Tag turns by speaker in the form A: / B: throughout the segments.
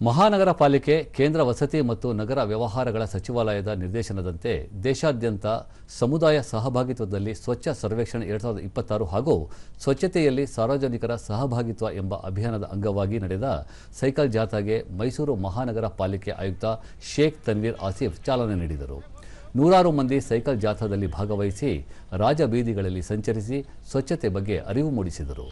A: ಮಹಾನಗರ ಪಾಲಿಕೆ ಕೇಂದ್ರ ವಸತಿ ಮತ್ತು ನಗರ ವ್ಯವಹಾರಗಳ ಸಚಿವಾಲಯದ ನಿರ್ದೇಶನದಂತೆ ದೇಶಾದ್ಯಂತ ಸಮುದಾಯ ಸಹಭಾಗಿತ್ವದಲ್ಲಿ ಸ್ವಚ್ಛ ಸರ್ವೇಕ್ಷಣ್ 2026 ಹಾಗೂ ಸ್ವಚ್ಛತೆಯಲ್ಲಿ ಸಾರ್ವಜನಿಕರ ಸಹಭಾಗಿತ್ವ ಎಂಬ ಅಭಿಯಾನದ ಅಂಗವಾಗಿ ನಡೆದ ಸೈಕಲ್ ಜಾಥಾಗೆ ಮೈಸೂರು ಮಹಾನಗರ ಪಾಲಿಕೆ ಆಯುಕ್ತ ಶೇಖ್ ತನ್ವೀರ್ ಆಸಿಫ್ ಚಾಲನೆ ನೀಡಿದರು. ನೂರಾರು ಮಂದಿ ಸೈಕಲ್ ಜಾಥಾದಲ್ಲಿ ಭಾಗವಹಿಸಿ ರಾಜಬೀದಿಗಳಲ್ಲಿ ಸಂಚರಿಸಿ ಸ್ವಚ್ಛತೆ ಬಗ್ಗೆ ಅರಿವು ಮೂಡಿಸಿದರು.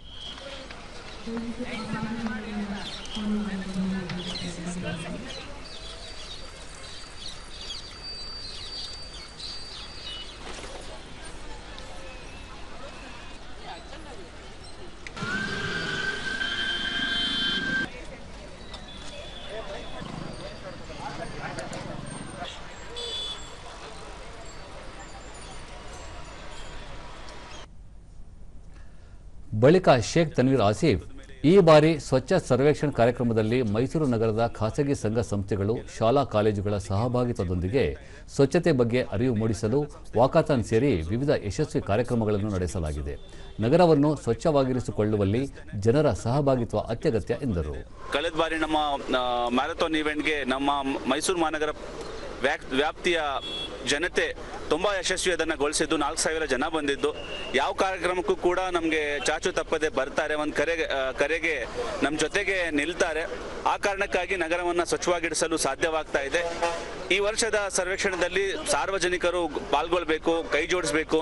A: ಬಳಿಕ ಶೇಖ್ ತನ್ವೀರ್ ಆಸಿಫ್ ಈ ಬಾರಿ ಸ್ವಚ್ಛ ಸರ್ವೇಕ್ಷಣ್ ಕಾರ್ಯಕ್ರಮದಲ್ಲಿ ಮೈಸೂರು ನಗರದ ಖಾಸಗಿ ಸಂಘ ಸಂಸ್ಥೆಗಳು ಶಾಲಾ ಕಾಲೇಜುಗಳ ಸಹಭಾಗಿತ್ವದೊಂದಿಗೆ ಸ್ವಚ್ಛತೆ ಬಗ್ಗೆ ಅರಿವು ಮೂಡಿಸಲು ವಾಕಾಥಾನ್ ಸೇರಿ ವಿವಿಧ ಯಶಸ್ವಿ ಕಾರ್ಯಕ್ರಮಗಳನ್ನು ನಡೆಸಲಾಗಿದೆ. ನಗರವನ್ನು ಸ್ವಚ್ಛವಾಗಿರಿಸಿಕೊಳ್ಳುವಲ್ಲಿ ಜನರ ಸಹಭಾಗಿತ್ವ ಅತ್ಯಗತ್ಯ ಎಂದರು.
B: ಕಳೆದ ಬಾರಿ ನಮ್ಮ ಮ್ಯಾರಥಾನ್ ಇವೆಂಟ್ಗೆ ನಮ್ಮ ಮೈಸೂರು ಮಹಾನಗರ ವ್ಯಾಪ್ತಿಯ ಜನತೆ ತುಂಬ ಯಶಸ್ವಿ ಅದನ್ನು ಗೊಳಿಸಿದ್ದು. 4,000 ಜನ ಬಂದಿದ್ದು. ಯಾವ ಕಾರ್ಯಕ್ರಮಕ್ಕೂ ಕೂಡ ನಮಗೆ ಚಾಚು ತಪ್ಪದೆ ಬರ್ತಾರೆ, ಒಂದು ಕರೆಗೆ ನಮ್ಮ ಜೊತೆಗೆ ನಿಲ್ತಾರೆ. ಆ ಕಾರಣಕ್ಕಾಗಿ ನಗರವನ್ನು ಸ್ವಚ್ಛವಾಗಿಡಿಸಲು ಸಾಧ್ಯವಾಗ್ತಾ ಇದೆ. ಈ ವರ್ಷದ ಸರ್ವೇಕ್ಷಣದಲ್ಲಿ ಸಾರ್ವಜನಿಕರು ಪಾಲ್ಗೊಳ್ಬೇಕು, ಕೈ ಜೋಡಿಸಬೇಕು.